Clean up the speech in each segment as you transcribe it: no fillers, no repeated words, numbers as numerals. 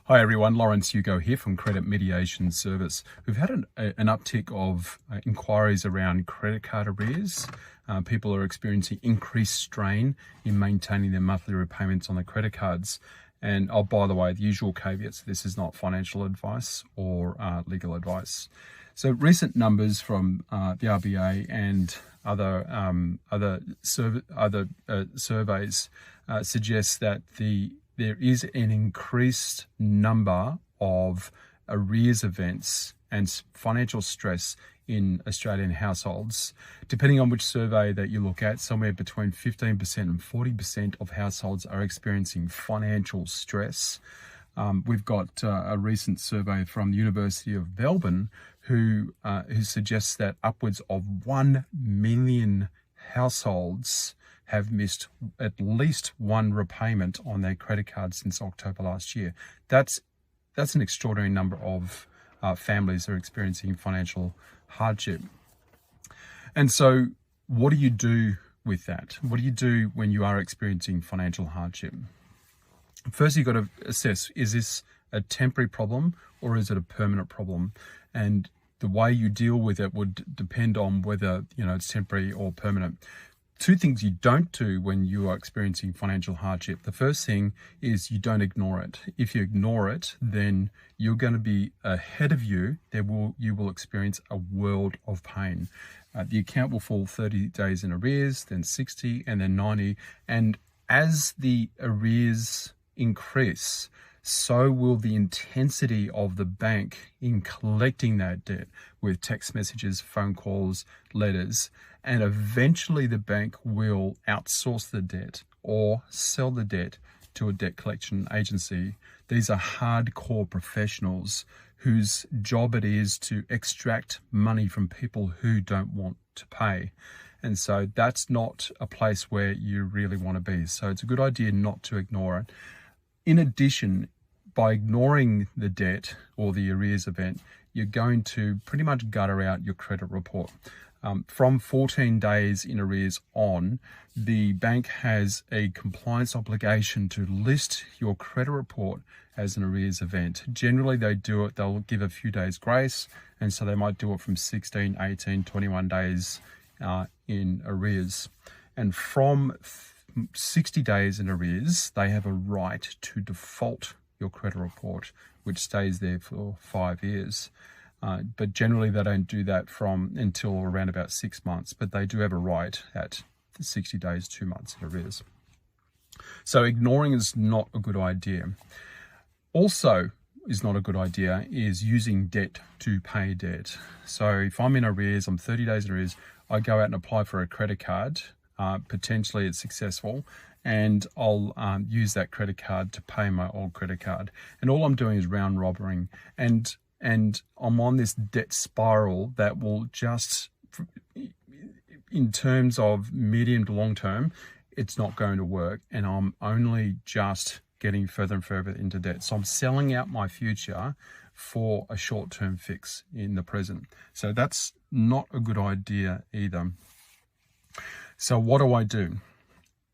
Hi everyone, Lawrence Hugo here from Credit Mediation Service. We've had an uptick of inquiries around credit card arrears. People are experiencing increased strain in maintaining their monthly repayments on their credit cards. And by the way, the usual caveats, this is not financial advice or legal advice. So recent numbers from the RBA and other surveys suggest that there is an increased number of arrears events and financial stress in Australian households. Depending on which survey that you look at, somewhere between 15% and 40% of households are experiencing financial stress. We've got a recent survey from the University of Melbourne who suggests that upwards of 1 million households have missed at least one repayment on their credit card since October last year. That's an extraordinary number of families that are experiencing financial hardship. And so what do you do with that? What do you do when you are experiencing financial hardship? First, you've got to assess, is this a temporary problem or is it a permanent problem? And the way you deal with it would depend on whether it's temporary or permanent. Two things you don't do when you are experiencing financial hardship. The first thing is you don't ignore it. If you ignore it, then you're going to be ahead of you. You will experience a world of pain. The account will fall 30 days in arrears, then 60, and then 90. And as the arrears increase, so will the intensity of the bank in collecting that debt with text messages, phone calls, letters, and eventually the bank will outsource the debt or sell the debt to a debt collection agency. These are hardcore professionals whose job it is to extract money from people who don't want to pay. And so that's not a place where you really want to be. So it's a good idea not to ignore it. In addition, by ignoring the debt or the arrears event, you're going to pretty much gutter out your credit report. From 14 days in arrears on, the bank has a compliance obligation to list your credit report as an arrears event. Generally, they'll give a few days grace, and so they might do it from 16, 18, 21 days in arrears. And from 60 days in arrears, they have a right to default your credit report, which stays there for 5 years. But generally they don't do that until around about 6 months, but they do have a right at 60 days, 2 months in arrears. So ignoring is not a good idea. Also is not a good idea is using debt to pay debt. So if I'm in arrears, I'm 30 days in arrears, I go out and apply for a credit card. Potentially it's successful, and I'll use that credit card to pay my old credit card. And all I'm doing is round robbing. And I'm on this debt spiral that will just, in terms of medium to long term, it's not going to work. And I'm only just getting further and further into debt. So I'm selling out my future for a short-term fix in the present. So that's not a good idea either. So what do I do?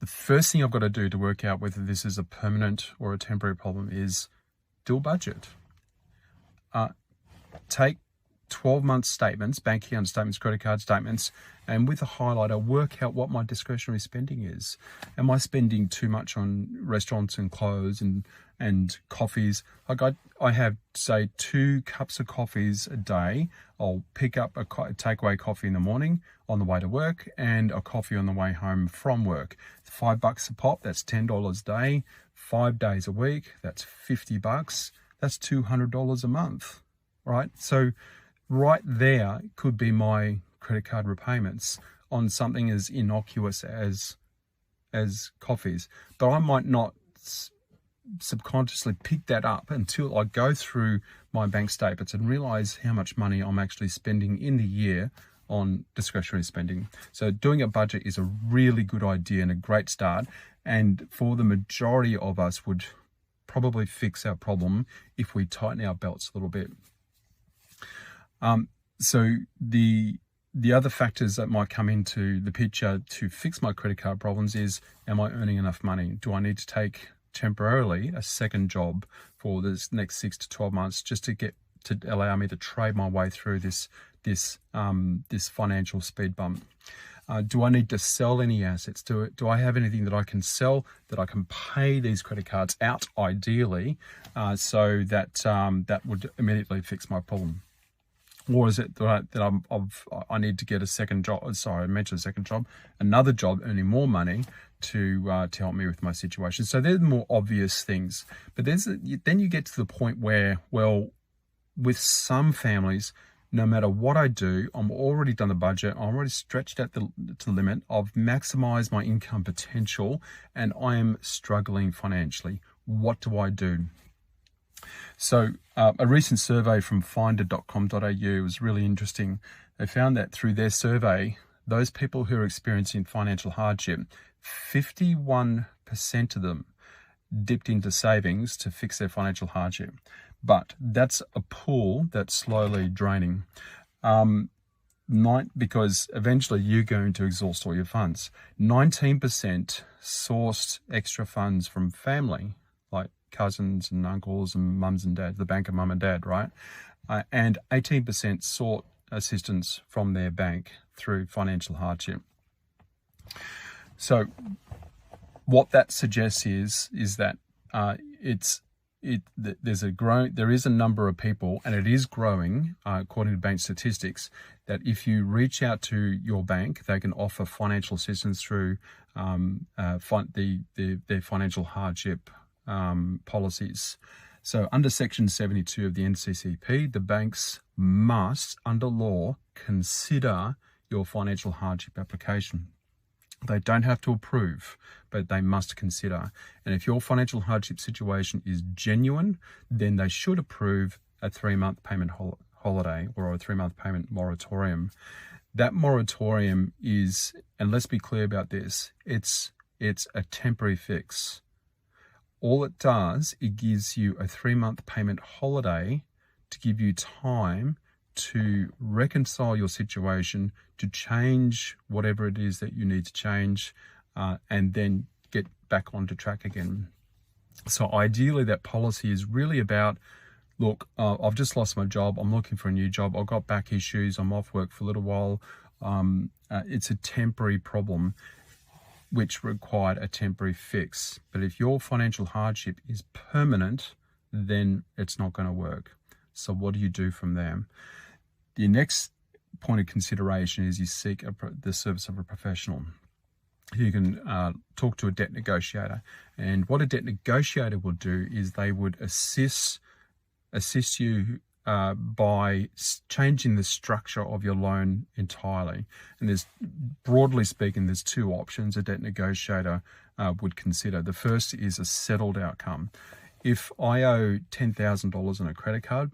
The first thing I've got to do to work out whether this is a permanent or a temporary problem is do a budget. Take 12-month statements, bank account statements, credit card statements, and with a highlighter, work out what my discretionary spending is. Am I spending too much on restaurants and clothes and coffees? Like I have, say, 2 cups of coffees a day. I'll pick up a takeaway coffee in the morning on the way to work and a coffee on the way home from work. It's $5 a pop. That's $10 a day. 5 days a week. That's $50. That's $200 a month, right? So right there could be my credit card repayments on something as innocuous as coffees. But I might not subconsciously pick that up until I go through my bank statements and realize how much money I'm actually spending in the year on discretionary spending. So doing a budget is a really good idea and a great start. And for the majority of us would probably fix our problem if we tighten our belts a little bit. So the other factors that might come into the picture to fix my credit card problems is, am I earning enough money? Do I need to take temporarily a second job for this next 6 to 12 months, just to allow me to trade my way through this financial speed bump. Do I need to sell any assets? Do I have anything that I can sell that I can pay these credit cards out, ideally, so that that would immediately fix my problem? Or is it that I need to get a second job? Sorry, I mentioned a second job, another job earning more money to help me with my situation. So they're the more obvious things. But then you get to the point where, well, with some families, no matter what I do, I'm already done the budget. I'm already stretched at to the limit. I've maximized my income potential, and I am struggling financially. What do I do? So a recent survey from finder.com.au was really interesting. They found that through their survey, those people who are experiencing financial hardship, 51% of them dipped into savings to fix their financial hardship. But that's a pool that's slowly draining. Because eventually you're going to exhaust all your funds. 19% sourced extra funds from family, like cousins and uncles and mums and dads, the bank of mum and dad, right? And 18% sought assistance from their bank through financial hardship. So what that suggests is that there is a number of people, and it is growing, according to bank statistics, that if you reach out to your bank, they can offer financial assistance through their financial hardship policies. So under Section 72 of the NCCP, the banks must, under law, consider your financial hardship application. They don't have to approve, but they must consider. And if your financial hardship situation is genuine, then they should approve a 3-month payment holiday or a 3-month payment moratorium. That moratorium is, and let's be clear about this, it's a temporary fix. All it does, it gives you a 3-month payment holiday to give you time to reconcile your situation, to change whatever it is that you need to change, and then get back onto track again. So ideally, that policy is really about, look, I've just lost my job. I'm looking for a new job. I've got back issues. I'm off work for a little while. It's a temporary problem which required a temporary fix. But if your financial hardship is permanent, then it's not going to work. So what do you do from there? The next point of consideration is you seek the service of a professional. You can talk to a debt negotiator. And what a debt negotiator will do is they would assist you by changing the structure of your loan entirely. And broadly speaking, there's 2 options a debt negotiator would consider. The first is a settled outcome. If I owe $10,000 on a credit card,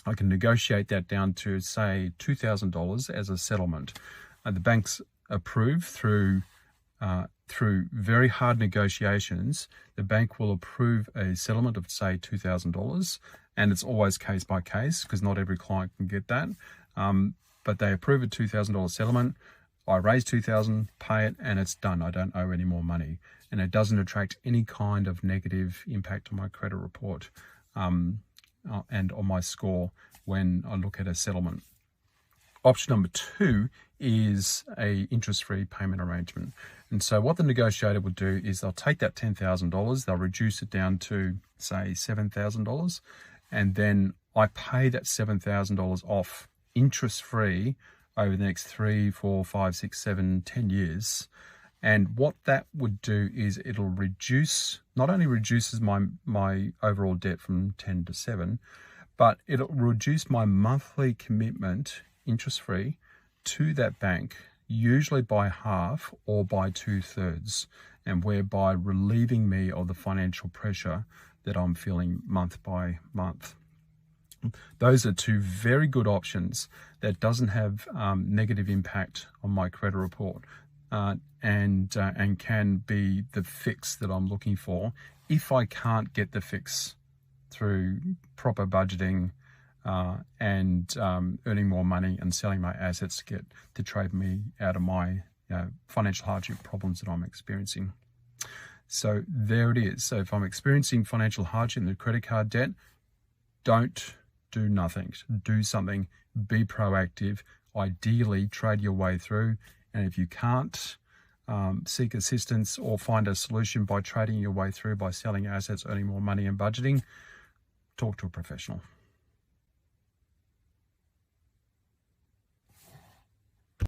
I can negotiate that down to, say, $2,000 as a settlement. The banks approve through very hard negotiations. The bank will approve a settlement of, say, $2,000, and it's always case by case because not every client can get that. But they approve a $2,000 settlement. I raise $2,000, pay it, and it's done. I don't owe any more money, and it doesn't attract any kind of negative impact on my credit report. And on my score when I look at a settlement. Option number 2 is a interest-free payment arrangement. And so what the negotiator would do is they'll take that $10,000, they'll reduce it down to, say, $7,000, and then I pay that $7,000 off interest-free over the next 3, 4, 5, 6, 7, 10 years. And what that would do is it'll not only reduces my overall debt from 10 to 7, but it'll reduce my monthly commitment, interest-free, to that bank, usually by half or by 2/3, and whereby relieving me of the financial pressure that I'm feeling month by month. Those are 2 very good options that doesn't have negative impact on my credit report. And can be the fix that I'm looking for if I can't get the fix through proper budgeting and earning more money and selling my assets to trade me out of my financial hardship problems that I'm experiencing. So there it is. So if I'm experiencing financial hardship in the credit card debt, don't do nothing. Do something. Be proactive. Ideally, trade your way through. And if you can't, seek assistance or find a solution by trading your way through, by selling assets, earning more money and budgeting, talk to a professional.